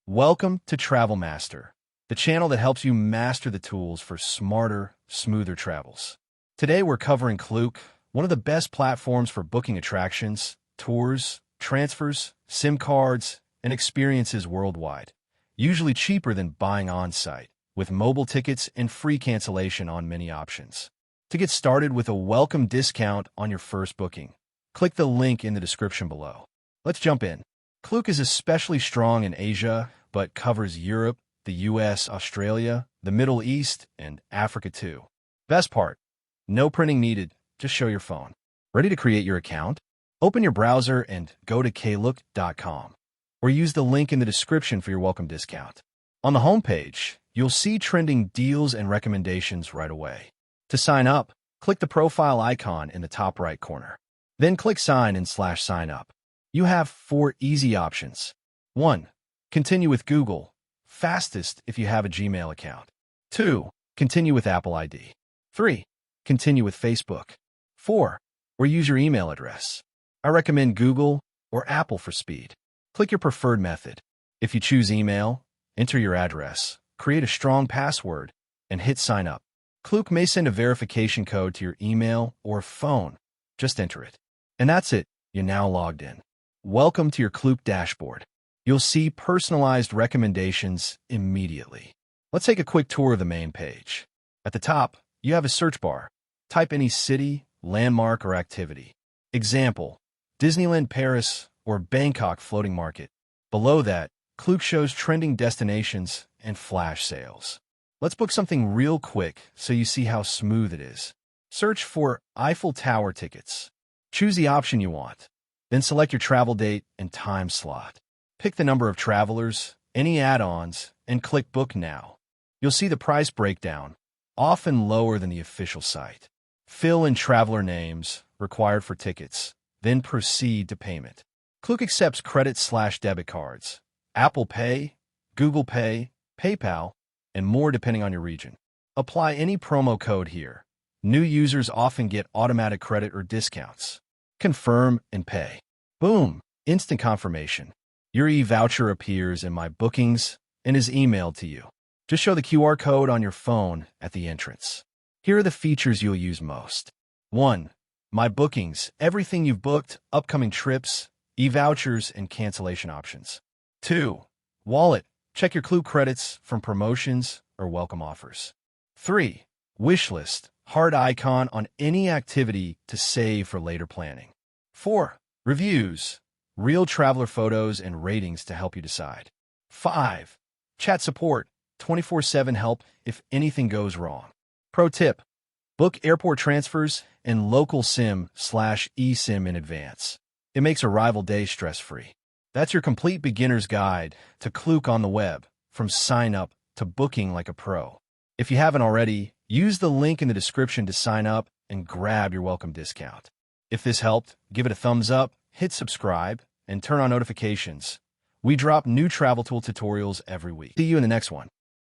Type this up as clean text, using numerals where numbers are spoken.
Welcome to Travel Master, the channel that helps you master the tools for smarter, smoother travels. Today we're covering Klook, one of the best platforms for booking attractions, tours, transfers, SIM cards, and experiences worldwide. Usually cheaper than buying on-site, with mobile tickets and free cancellation on many options. To get started with a welcome discount on your first booking, click the link in the description below. Let's jump in. Klook is especially strong in Asia, but covers Europe, the US, Australia, the Middle East, and Africa too. Best part, no printing needed, just show your phone. Ready to create your account? Open your browser and go to klook.com, or use the link in the description for your welcome discount. On the homepage, you'll see trending deals and recommendations right away. To sign up, click the profile icon in the top right corner. Then click Sign in / Sign Up. You have 4 easy options. 1. Continue with Google, fastest if you have a Gmail account. 2. Continue with Apple ID. 3. Continue with Facebook. 4. Or use your email address. I recommend Google or Apple for speed. Click your preferred method. If you choose email, enter your address, create a strong password, and hit Sign Up. Klook may send a verification code to your email or phone. Just enter it. And that's it. You're now logged in. Welcome to your Klook dashboard. You'll see personalized recommendations immediately. Let's take a quick tour of the main page. At the top, you have a search bar. Type any city, landmark, or activity. Example, Disneyland Paris or Bangkok floating market. Below that, Klook shows trending destinations and flash sales. Let's book something real quick so you see how smooth it is. Search for Eiffel Tower tickets. Choose the option you want. Then select your travel date and time slot. Pick the number of travelers, any add-ons, and click Book Now. You'll see the price breakdown, often lower than the official site. Fill in traveler names required for tickets, then proceed to payment. Klook accepts credit/debit cards, Apple Pay, Google Pay, PayPal, and more depending on your region. Apply any promo code here. New users often get automatic credit or discounts. Confirm and pay. Boom! Instant confirmation. Your e-voucher appears in My Bookings and is emailed to you. Just show the QR code on your phone at the entrance. Here are the features you'll use most. 1. My Bookings. Everything you've booked, upcoming trips, e-vouchers, and cancellation options. 2. Wallet. Check your Klook credits from promotions or welcome offers. 3. Wishlist. Heart icon on any activity to save for later planning. 4. Reviews. Real traveler photos and ratings to help you decide. 5. Chat support. 24/7 help if anything goes wrong. Pro tip. Book airport transfers and local SIM/eSIM in advance. It makes arrival day stress-free. That's your complete beginner's guide to Klook on the web, from sign up to booking like a pro. If you haven't already, use the link in the description to sign up and grab your welcome discount. If this helped, give it a thumbs up, hit subscribe, and turn on notifications. We drop new travel tool tutorials every week. See you in the next one.